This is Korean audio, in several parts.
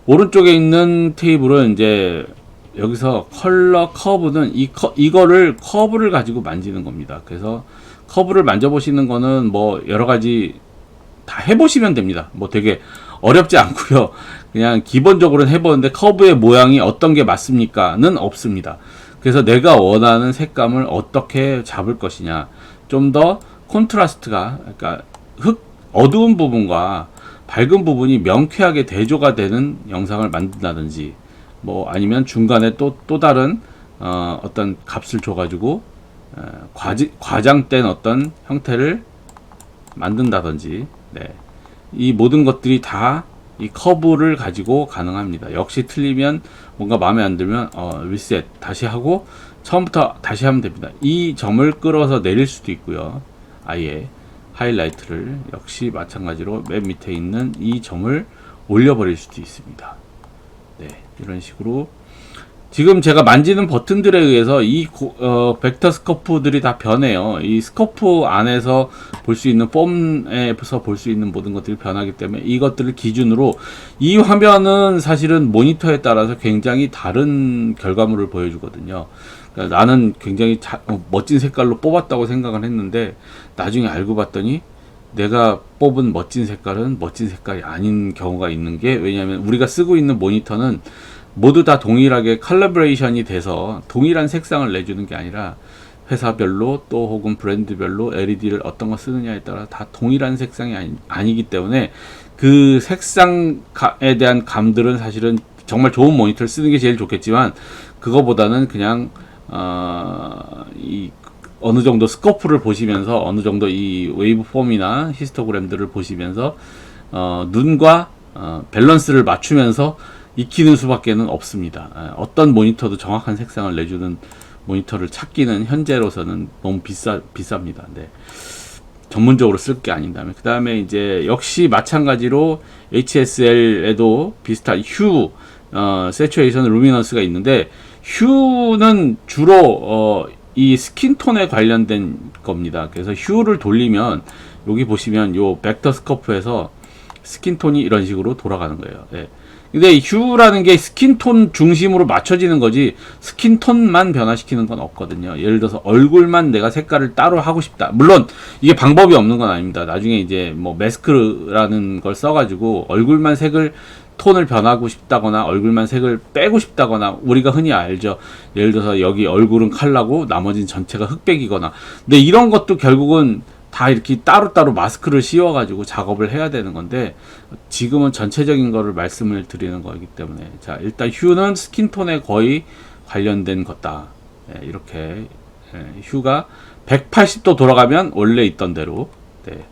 오른쪽에 있는 테이블은 이제 여기서 컬러 커브는 이거를 커브를 가지고 만지는 겁니다. 그래서 커브를 만져보시는 거는 뭐 여러 가지 다 해보시면 됩니다. 뭐 되게 어렵지 않고요. 그냥 기본적으로는 해보는데 커브의 모양이 어떤 게 맞습니까는 없습니다. 그래서 내가 원하는 색감을 어떻게 잡을 것이냐, 좀 더 콘트라스트가, 그러니까 어두운 부분과 밝은 부분이 명쾌하게 대조가 되는 영상을 만든다든지, 뭐 아니면 중간에 또 다른 어떤 값을 줘가지고 과장된 어떤 형태를 만든다든지, 네. 이 모든 것들이 다 이 커브를 가지고 가능합니다. 역시 틀리면, 뭔가 마음에 안 들면 리셋 다시 하고 처음부터 다시 하면 됩니다. 이 점을 끌어서 내릴 수도 있고요. 아예 하이라이트를 역시 마찬가지로 맨 밑에 있는 이 점을 올려버릴 수도 있습니다. 네, 이런 식으로 지금 제가 만지는 버튼들에 의해서 이 벡터 스코프들이 다 변해요. 이 스코프 안에서 볼 수 있는 폼에서 볼 수 있는 모든 것들이 변하기 때문에 이것들을 기준으로 이 화면은 사실은 모니터에 따라서 굉장히 다른 결과물을 보여주거든요. 그러니까 나는 굉장히 멋진 색깔로 뽑았다고 생각을 했는데 나중에 알고 봤더니 내가 뽑은 멋진 색깔은 멋진 색깔이 아닌 경우가 있는 게, 왜냐하면 우리가 쓰고 있는 모니터는 모두 다 동일하게 컬러브레이션이 돼서 동일한 색상을 내주는 게 아니라 회사별로 또 혹은 브랜드별로 LED를 어떤 거 쓰느냐에 따라 다 동일한 색상이 아니기 때문에 그 색상에 대한 감들은 사실은 정말 좋은 모니터를 쓰는 게 제일 좋겠지만, 그거보다는 그냥 어느 정도 스코프를 보시면서 어느 정도 이 웨이브 폼이나 히스토그램들을 보시면서 눈과 밸런스를 맞추면서 익히는 수밖에는 없습니다. 어떤 모니터도 정확한 색상을 내주는 모니터를 찾기는 현재로서는 너무 비쌉니다. 네. 전문적으로 쓸 게 아닌다면. 그 다음에 이제 역시 마찬가지로 HSL에도 비슷한 휴, 세츄레이션, 루미넌스가 있는데, 휴는 주로 이 스킨톤에 관련된 겁니다. 그래서 휴를 돌리면 여기 보시면 요 벡터 스코프에서 스킨톤이 이런 식으로 돌아가는 거예요. 네. 근데 휴라는 게 스킨톤 중심으로 맞춰지는 거지 스킨톤만 변화시키는 건 없거든요. 예를 들어서 얼굴만 내가 색깔을 따로 하고 싶다. 물론 이게 방법이 없는 건 아닙니다. 나중에 이제 뭐 매스크라는 걸 써가지고 얼굴만 톤을 변하고 싶다거나 얼굴만 색을 빼고 싶다거나, 우리가 흔히 알죠. 예를 들어서 여기 얼굴은 칼라고 나머지는 전체가 흑백이거나. 근데 이런 것도 결국은 다 이렇게 따로따로 마스크를 씌워가지고 작업을 해야 되는 건데, 지금은 전체적인 거를 말씀을 드리는 거기 때문에, 자, 일단 휴는 스킨톤에 거의 관련된 것다. 네, 이렇게 휴가 180도 돌아가면 원래 있던 대로, 네,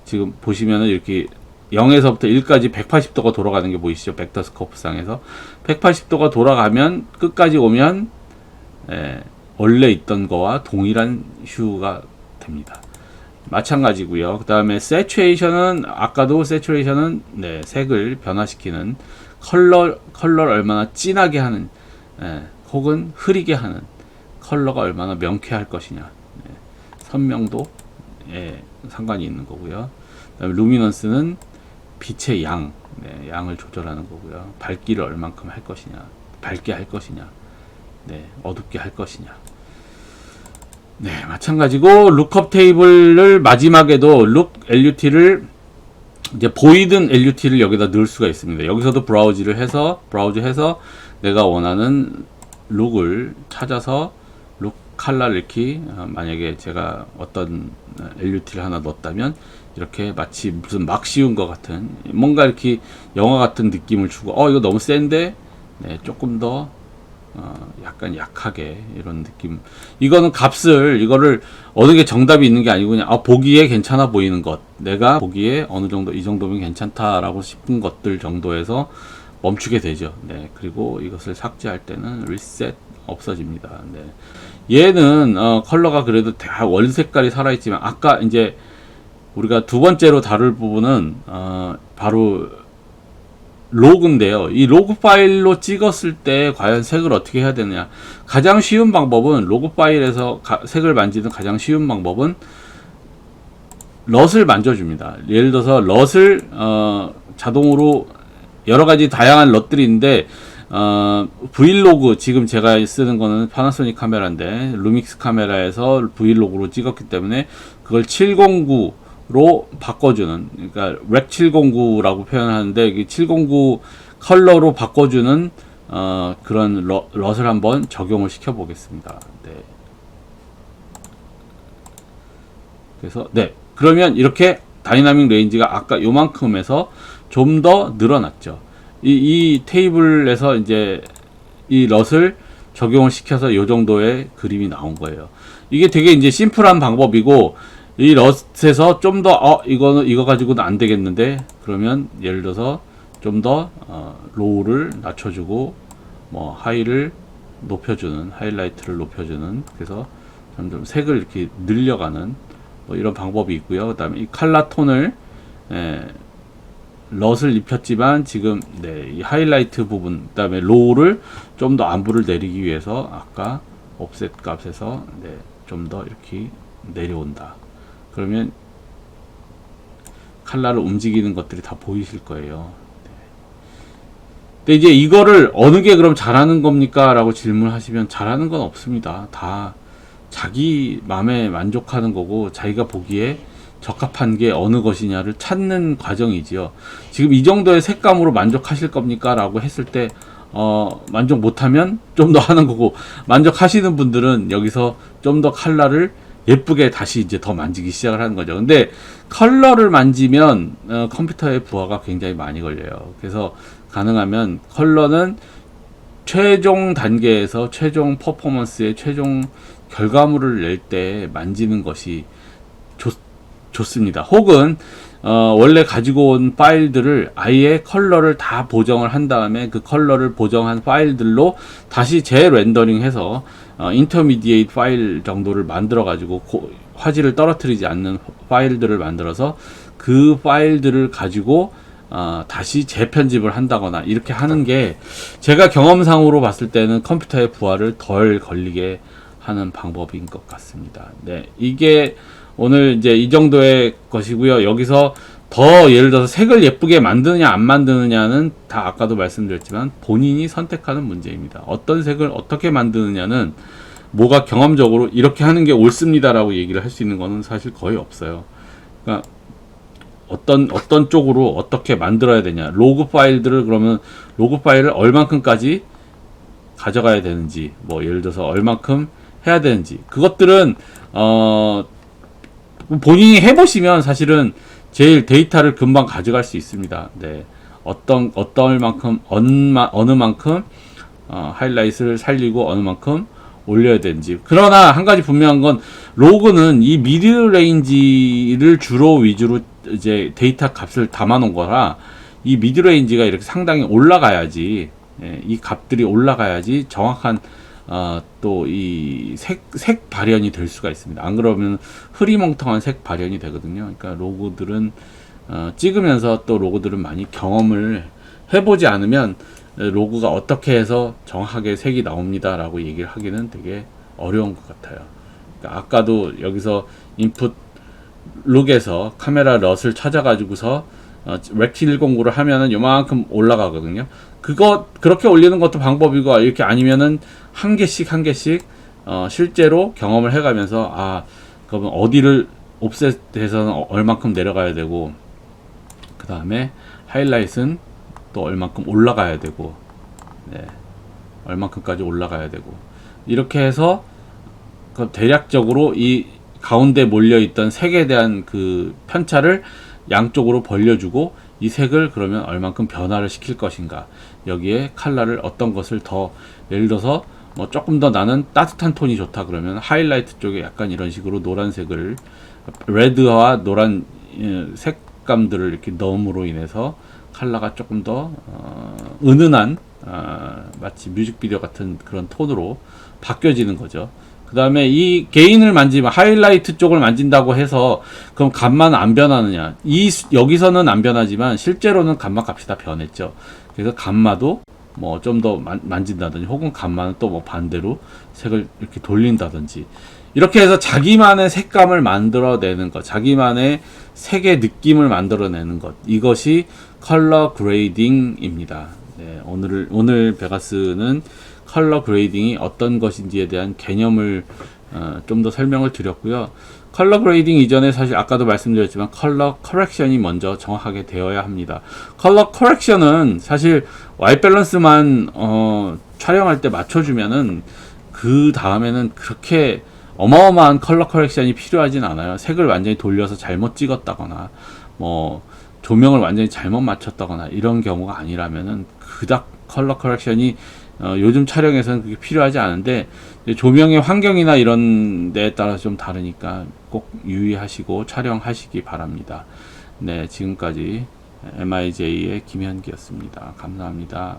지금 보시면은 이렇게 0에서부터 1까지 180도가 돌아가는 게 보이시죠? 벡터 스코프상에서 180도가 돌아가면 끝까지 오면 원래 있던 거와 동일한 휴가 됩니다. 마찬가지고요. 그 다음에 세츄레이션은, 아까도 세츄레이션은 색을 변화시키는, 컬러를 얼마나 진하게 하는, 혹은 흐리게 하는, 컬러가 얼마나 명쾌할 것이냐, 선명도 상관이 있는 거고요. 그 다음에 루미넌스는 빛의 양을 조절하는 거고요. 밝기를 얼만큼 할 것이냐, 밝게 할 것이냐, 어둡게 할 것이냐. 네, 마찬가지고 룩업 테이블을 마지막에도 룩 LUT를 이제 보이든 LUT를 여기다 넣을 수가 있습니다. 여기서도 브라우즈해서 내가 원하는 룩을 찾아서 룩 컬러 이렇게, 만약에 제가 어떤 LUT를 하나 넣었다면 이렇게 마치 무슨 막 씌운 것 같은, 뭔가 이렇게 영화 같은 느낌을 주고, 이거 너무 센데 조금 더 약간 약하게, 이런 느낌. 이거는 이거를 어느 게 정답이 있는 게 아니고, 그냥 보기에 괜찮아 보이는 것, 내가 보기에 어느 정도 이 정도면 괜찮다라고 싶은 것들 정도에서 멈추게 되죠. 네, 그리고 이것을 삭제할 때는 리셋, 없어집니다. 네. 얘는 컬러가 그래도 다 원 색깔이 살아있지만, 아까 이제 우리가 두 번째로 다룰 부분은 바로 로그인데요. 이 로그 파일로 찍었을 때 과연 색을 어떻게 해야 되느냐. 가장 쉬운 방법은, 로그 파일에서 색을 만지는 가장 쉬운 방법은 럿을 만져줍니다. 예를 들어서 럿을 자동으로 여러 가지 다양한 럿들이 있는데 브이로그 지금 제가 쓰는 거는 파나소닉 카메라인데 루믹스 카메라에서 브이로그로 찍었기 때문에 그걸 709로 바꿔주는, 그러니까 렉 709라고 표현하는데 709 컬러로 바꿔주는 그런 럿을 한번 적용을 시켜 보겠습니다. 네. 그래서 네, 그러면 이렇게 다이나믹 레인지가 아까 요만큼에서 좀 더 늘어났죠. 이 테이블에서 이제 이 럿을 적용을 시켜서 요 정도의 그림이 나온 거예요. 이게 되게 이제 심플한 방법이고, 이 럿에서 좀 더 이거 가지고는 안 되겠는데, 그러면 예를 들어서 좀 더 로우를 낮춰주고 뭐 하이를 높여주는, 하이라이트를 높여주는, 그래서 점점 색을 이렇게 늘려가는 뭐 이런 방법이 있고요. 그 다음에 이 칼라 톤을 럿을 입혔지만 지금 이 하이라이트 부분, 그 다음에 로우를 좀 더 안부를 내리기 위해서 아까 옵셋 값에서 좀 더 이렇게 내려온다. 그러면 칼라를 움직이는 것들이 다 보이실 거예요. 근데 이제 이거를 어느 게 그럼 잘하는 겁니까? 라고 질문하시면 잘하는 건 없습니다. 다 자기 마음에 만족하는 거고, 자기가 보기에 적합한 게 어느 것이냐를 찾는 과정이지요. 지금 이 정도의 색감으로 만족하실 겁니까? 라고 했을 때 만족 못하면 좀 더 하는 거고, 만족하시는 분들은 여기서 좀 더 컬러를 예쁘게 다시 이제 더 만지기 시작을 하는 거죠. 근데 컬러를 만지면 컴퓨터의 부하가 굉장히 많이 걸려요. 그래서 가능하면 컬러는 최종 단계에서 최종 퍼포먼스의 최종 결과물을 낼 때 만지는 것이 좋습니다. 혹은 원래 가지고 온 파일들을 아예 컬러를 다 보정을 한 다음에 그 컬러를 보정한 파일들로 다시 재렌더링해서 인터미디에이트 파일 정도를 만들어 가지고 화질을 떨어뜨리지 않는 파일들을 만들어서 그 파일들을 가지고 다시 재편집을 한다거나 이렇게 하는 게 제가 경험상으로 봤을 때는 컴퓨터의 부하를 덜 걸리게 하는 방법인 것 같습니다. 네, 이게 오늘 이제 이 정도의 것이고요. 여기서 더 예를 들어서 색을 예쁘게 만드느냐 안 만드느냐는 다 아까도 말씀드렸지만 본인이 선택하는 문제입니다. 어떤 색을 어떻게 만드느냐는 뭐가 경험적으로 이렇게 하는 게 옳습니다라고 얘기를 할 수 있는 거는 사실 거의 없어요. 그러니까 어떤 쪽으로 어떻게 만들어야 되냐, 로그 파일들을 그러면 로그 파일을 얼만큼까지 가져가야 되는지, 뭐 예를 들어서 얼만큼 해야 되는지, 그것들은 본인이 해보시면 사실은 제일 데이터를 금방 가져갈 수 있습니다. 네, 어떤 만큼 어느 만큼 하이라이트를 살리고 어느 만큼 올려야 되는지. 그러나 한 가지 분명한 건 로그는 이 미드 레인지를 주로 위주로 이제 데이터 값을 담아 놓은 거라 이 미드 레인지가 이렇게 상당히 올라가야지, 이 값들이 올라가야지 정확한 또 이 색 발현이 될 수가 있습니다. 안 그러면 흐리멍텅한 색 발현이 되거든요. 그러니까 로고들은 찍으면서 또 로고들은 많이 경험을 해보지 않으면 로고가 어떻게 해서 정확하게 색이 나옵니다 라고 얘기를 하기는 되게 어려운 것 같아요. 그러니까 아까도 여기서 인풋 룩에서 카메라 럿을 찾아가지고서 렉 709를 하면은 요만큼 올라가거든요. 그렇게 올리는 것도 방법이고, 이렇게 아니면은 한 개씩 실제로 경험을 해가면서 그러면 어디를 옵셋해서는 얼만큼 내려가야 되고, 그 다음에 하이라이트는 또 얼만큼 올라가야 되고, 얼만큼까지 올라가야 되고, 이렇게 해서 대략적으로 이 가운데 몰려있던 색에 대한 그 편차를 양쪽으로 벌려주고, 이 색을 그러면 얼만큼 변화를 시킬 것인가, 여기에 컬러를 어떤 것을 더, 예를 들어서 뭐 조금 더 나는 따뜻한 톤이 좋다 그러면 하이라이트 쪽에 약간 이런 식으로 노란색을, 레드와 노란 색감들을 이렇게 넣음으로 인해서 컬러가 조금 더 은은한 마치 뮤직비디오 같은 그런 톤으로 바뀌어지는 거죠. 그 다음에 이 게인을 만지면, 하이라이트 쪽을 만진다고 해서 그럼 값만 안 변하느냐, 여기서는 안 변하지만 실제로는 값만 값이 다 변했죠. 그래서 감마도 뭐 좀 더 만진다든지, 혹은 간만은 또 뭐 반대로 색을 이렇게 돌린다든지, 이렇게 해서 자기만의 색감을 만들어내는 것, 자기만의 색의 느낌을 만들어내는 것, 이것이 컬러 그레이딩입니다. 네, 오늘 베가스는 컬러 그레이딩이 어떤 것인지에 대한 개념을 좀 더 설명을 드렸고요. 컬러 그레이딩 이전에 사실 아까도 말씀드렸지만 컬러 커렉션이 먼저 정확하게 되어야 합니다. 컬러 커렉션은 사실 화이트 밸런스만 촬영할 때 맞춰주면은 그 다음에는 그렇게 어마어마한 컬러 커렉션이 필요하진 않아요. 색을 완전히 돌려서 잘못 찍었다거나 뭐 조명을 완전히 잘못 맞췄다거나 이런 경우가 아니라면은 그닥 컬러 커렉션이 요즘 촬영에서는 그게 필요하지 않은데, 조명의 환경이나 이런 데에 따라서 좀 다르니까 꼭 유의하시고 촬영하시기 바랍니다. 네, 지금까지 MIJ의 김현기였습니다. 감사합니다.